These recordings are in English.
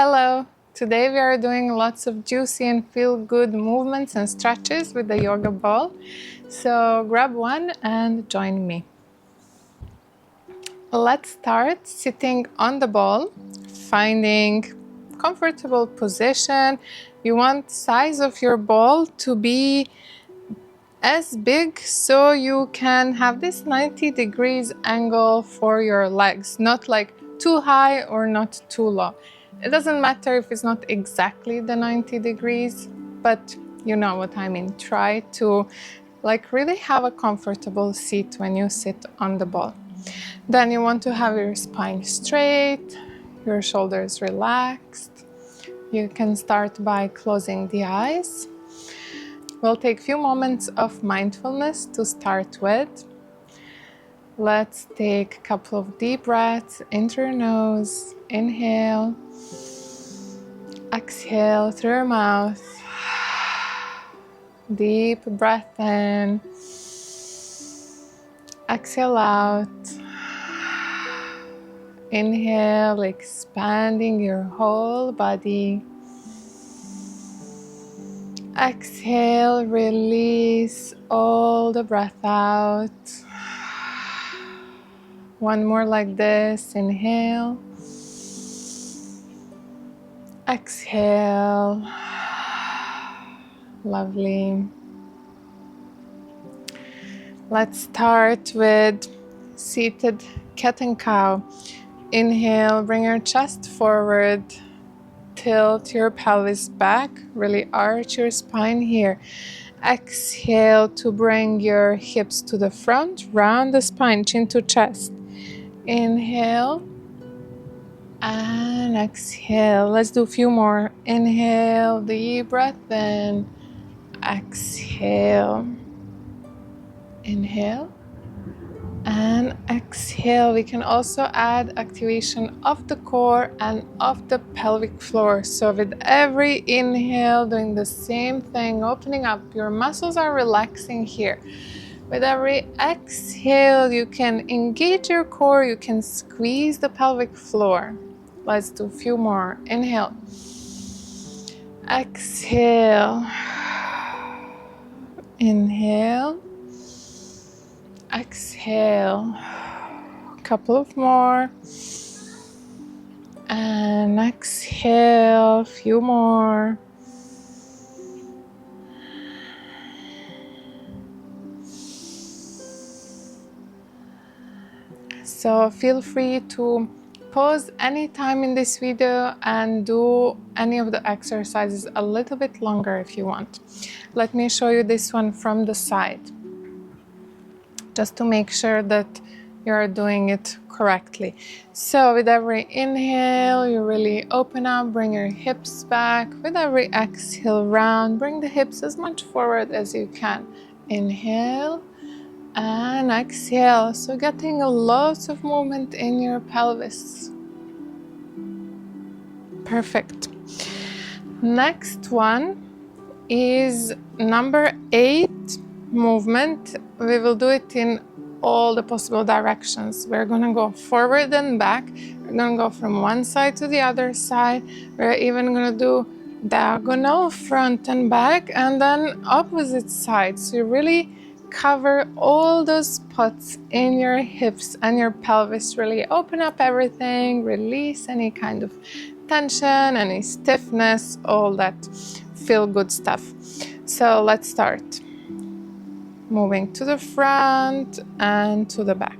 Hello! Today we are doing lots of juicy and feel-good movements and stretches with the yoga ball. So grab one and join me. Let's start sitting on the ball, finding comfortable position. You want size of your ball to be as big so you can have this 90 degrees angle for your legs, not like too high or not too low. It doesn't matter if it's not exactly the 90 degrees, but you know what I mean. Try to really have a comfortable seat when you sit on the ball. Then you want to have your spine straight, your shoulders relaxed. You can start by closing the eyes. We'll take a few moments of mindfulness to start with. Let's take a couple of deep breaths into your nose. Inhale. Exhale through your mouth. Deep breath in. Exhale out. Inhale, expanding your whole body. Exhale, release all the breath out. One more like this. Inhale. Exhale. Lovely. Let's start with seated cat and cow. Inhale, bring your chest forward. Tilt your pelvis back, really arch your spine here. Exhale to bring your hips to the front, round the spine, chin to chest. Inhale and exhale. Let's do a few more. Inhale, deep breath in. Exhale. Inhale and exhale. We can also add activation of the core and of the pelvic floor. So with every inhale, doing the same thing, opening up, your muscles are relaxing here. With every exhale, you can engage your core, you can squeeze the pelvic floor. Let's do a few more. Inhale. Exhale. Inhale. Exhale. A couple of more. And exhale. A few more. So feel free to pause anytime in this video and do any of the exercises a little bit longer if you want. Let me show you this one from the side, just to make sure that you're doing it correctly. So with every inhale, you really open up, bring your hips back. With every exhale, round, bring the hips as much forward as you can. Inhale and exhale. So getting a lot of movement in your pelvis. Perfect. Next one is number 8 movement. We will do it in all the possible directions. We're gonna go forward and back. We're gonna go from one side to the other side. We're even gonna do diagonal, front and back, and then opposite sides. So you really cover all those spots in your hips and your pelvis. Really open up everything, release any kind of tension, any stiffness, all that feel good stuff. So let's start. Moving to the front and to the back.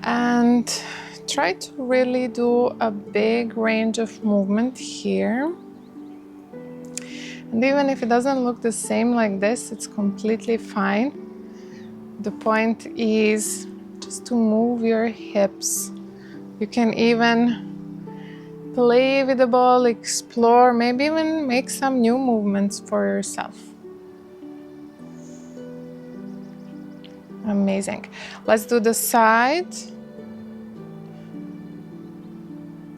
And try to really do a big range of movement here. And even if it doesn't look the same like this, it's completely fine. The point is just to move your hips. You can even play with the ball, explore, maybe even make some new movements for yourself. Amazing. Let's do the side.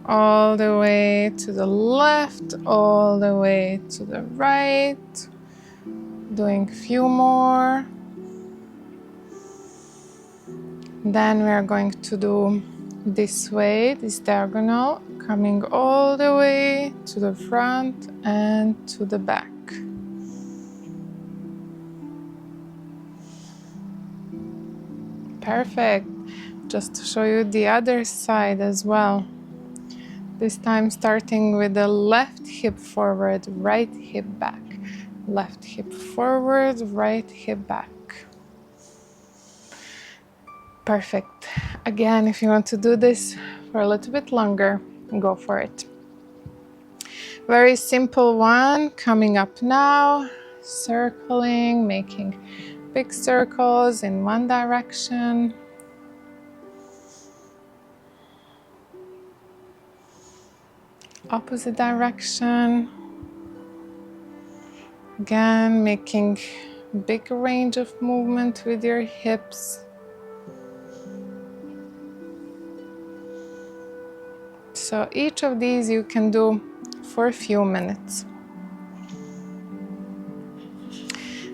All the way to the left, all the way to the right. Doing a few more. Then we are going to do this way, this diagonal, coming all the way to the front and to the back. Perfect. Just to show you the other side as well. This time starting with the left hip forward, right hip back. Left hip forward, right hip back. Perfect. Again, if you want to do this for a little bit longer, go for it. Very simple one, coming up now, circling, making big circles in one direction. Opposite direction. Again, making big range of movement with your hips. So each of these you can do for a few minutes.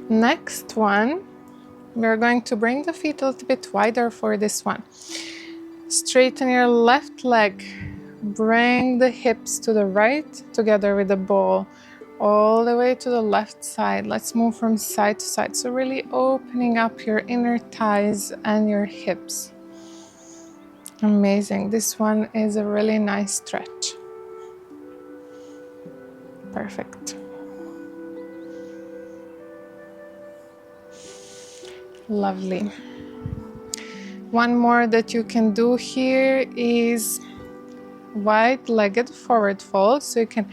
Next one, we're going to bring the feet a little bit wider for this one. Straighten your left leg. Bring the hips to the right together with the ball all the way to the left side. Let's move from side to side. So really opening up your inner thighs and your hips. Amazing. This one is a really nice stretch. Perfect. Lovely. One more that you can do here is wide-legged forward fold. So you can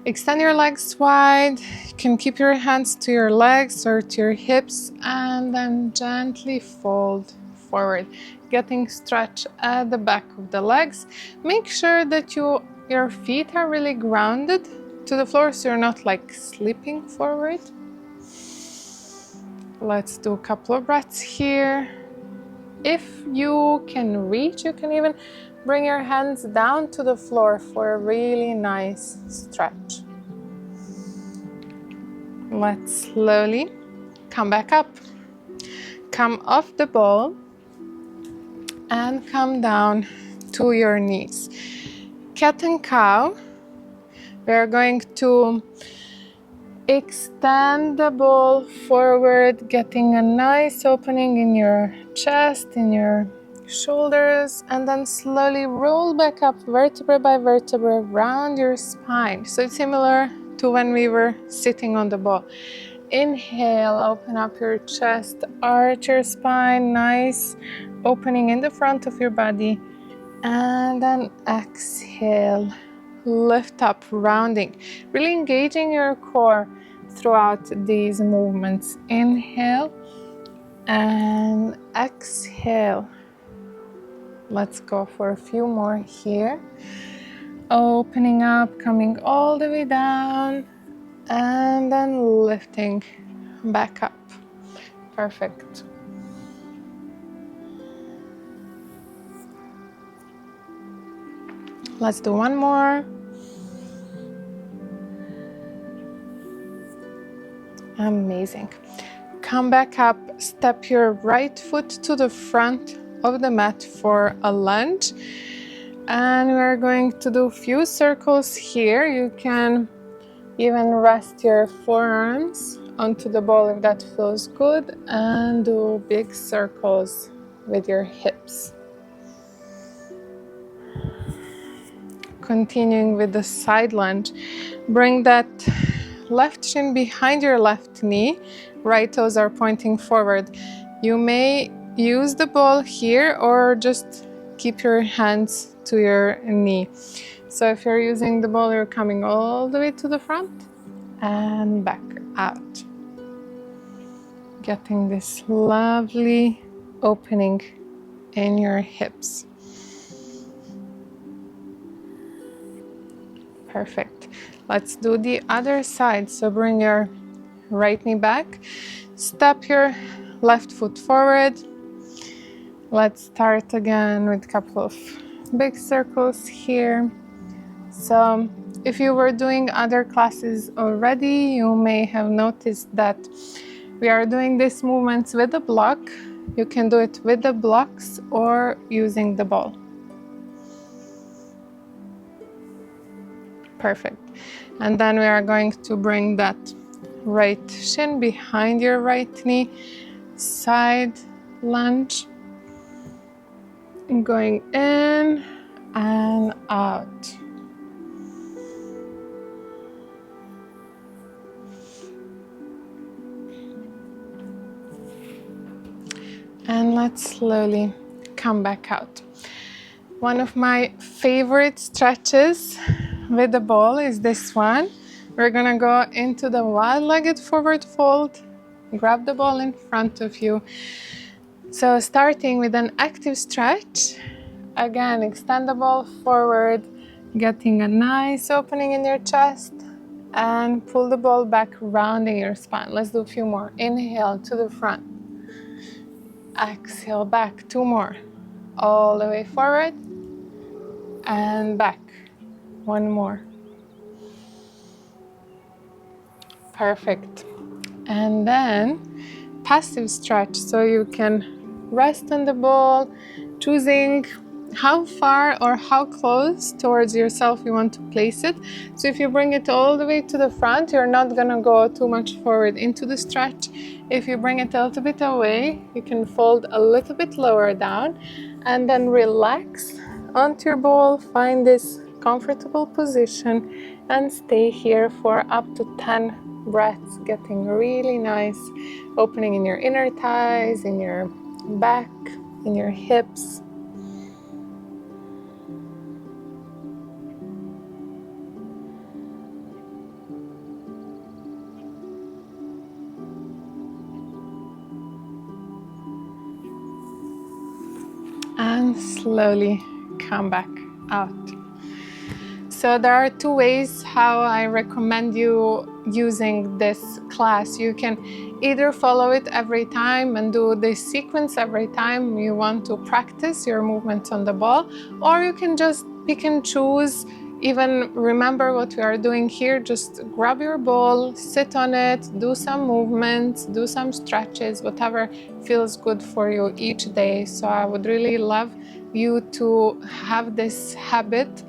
extend your legs wide. You can keep your hands to your legs or to your hips and then gently fold forward, getting stretch at the back of the legs. Make sure that your feet are really grounded to the floor so you're not like slipping forward. Let's do a couple of breaths here. If you can reach, you can even bring your hands down to the floor for a really nice stretch. Let's slowly come back up. Come off the ball and come down to your knees. Cat and cow. We're going to extend the ball forward, getting a nice opening in your chest, in your shoulders, and then slowly roll back up vertebra by vertebra around your spine. So it's similar to when we were sitting on the ball. Inhale, open up your chest, arch your spine, nice opening in the front of your body, and then exhale, lift up, rounding, really engaging your core throughout these movements. Inhale and exhale. Let's go for a few more here. Opening up, coming all the way down, and then lifting back up. Perfect. Let's do one more. Amazing. Come back up, step your right foot to the front of the mat for a lunge. And we're going to do a few circles here. You can even rest your forearms onto the ball if that feels good, and do big circles with your hips. Continuing with the side lunge, bring that left shin behind your left knee, right toes are pointing forward. You may use the ball here or just keep your hands to your knee. So if you're using the ball, you're coming all the way to the front and back out. Getting this lovely opening in your hips. Perfect. Let's do the other side. So bring your right knee back, step your left foot forward. Let's start again with a couple of big circles here. So if you were doing other classes already, you may have noticed that we are doing these movements with a block. You can do it with the blocks or using the ball. Perfect. And then we are going to bring that right shin behind your right knee, side lunge, going in and out. And let's slowly come back out. One of my favorite stretches with the ball is this one. We're gonna go into the wide-legged forward fold, grab the ball in front of you. So starting with an active stretch, again, extend the ball forward, getting a nice opening in your chest, and pull the ball back, rounding your spine. Let's do a few more. Inhale to the front. Exhale back, 2 more. All the way forward and back. 1 more. Perfect. And then passive stretch, so you can rest on the ball, choosing how far or how close towards yourself you want to place it. So if you bring it all the way to the front, you're not gonna go too much forward into the stretch. If you bring it a little bit away, you can fold a little bit lower down and then relax onto your ball, find this comfortable position and stay here for up to 10 breaths, getting really nice opening in your inner thighs, in your back, in your hips. And slowly come back out. So there are 2 ways how I recommend you using this class. You can either follow it every time and do this sequence every time you want to practice your movements on the ball, or you can just pick and choose. Even remember what we are doing here, just grab your ball, sit on it, do some movements, do some stretches, whatever feels good for you each day. So I would really love you to have this habit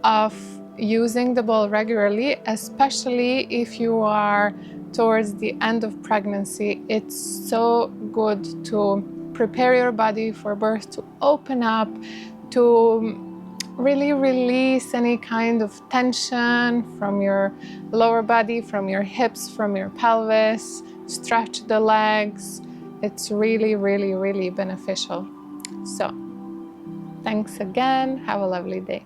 of using the ball regularly, especially if you are towards the end of pregnancy. It's so good to prepare your body for birth, to open up, to really release any kind of tension from your lower body, from your hips, from your pelvis, stretch the legs. It's really, really, really beneficial. So, thanks again. Have a lovely day.